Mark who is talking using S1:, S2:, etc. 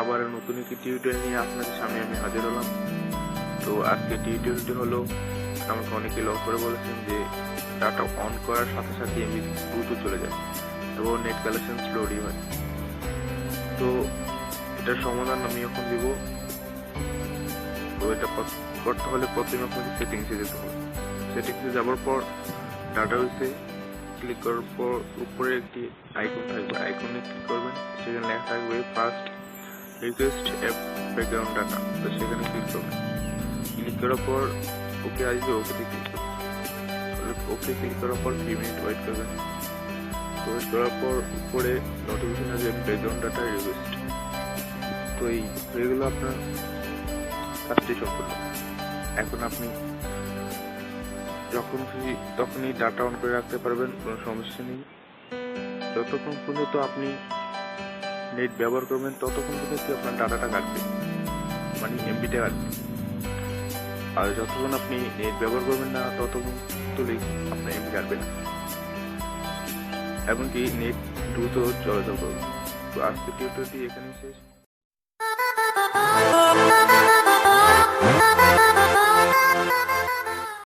S1: আবার নতুন একটি টিউটোরিয়াল নিয়ে আপনাদের সামনে আমি হাজির হলাম। তো আজকে টিউটোরিয়ালটি হলো, আমাকে অনেকে লক করে বলেছেন যে ডাটা অন করার সাথে সাথে এমবি দ্রুত চলে যায় এবং নেট কালেকশন স্লোলি হয়। তো এটার সমাধান আমি এখন দিব। তো এটা করতে হলে প্রথমে আপনাকে সেটিংসে যেতে হবে। সেটিংসে যাওয়ার পর ডাটা বেসে ক্লিক করার পর উপরে একটি আইকন থাকবে, আইকনে ক্লিক করবেন। সেখানে লেখা থাকবে first request app background data. তো সেখানে ক্লিক করবেন। ক্লিক করার পর ওকে আসবে, ওকেতে ক্লিক করবেন। ওকে ক্লিক করার পর 3 মিনিট ওয়েট করবেন। ওয়েট করার পর উপরে নোটিফিকেশন আসবে ব্যাকগ্রাউন্ড ডাটা রিকোয়েস্ট। তো এই হয়ে গেল আপনার কাজটি সম্পূর্ণ। এখন আপনি যখন খুশি তখনই ডাটা অন করে রাখতে পারবেন, কোনো সমস্যা নেই। যতক্ষণ পর্যন্ত আপনি নেট ব্যবহার করবেন ততক্ষণ পর্যন্ত আপনার ডাটাটা কাটবে, মানে এমবিটা কাটবে। আর যতক্ষণ আপনি নেট ব্যবহার করবেন না ততক্ষণ তুলেই আপনার এমবি কাটবে না, এমনকি নেট দ্রুত চলাচল করবে। তো আজকে টিউটোরিয়ালটি এখানেই শেষ।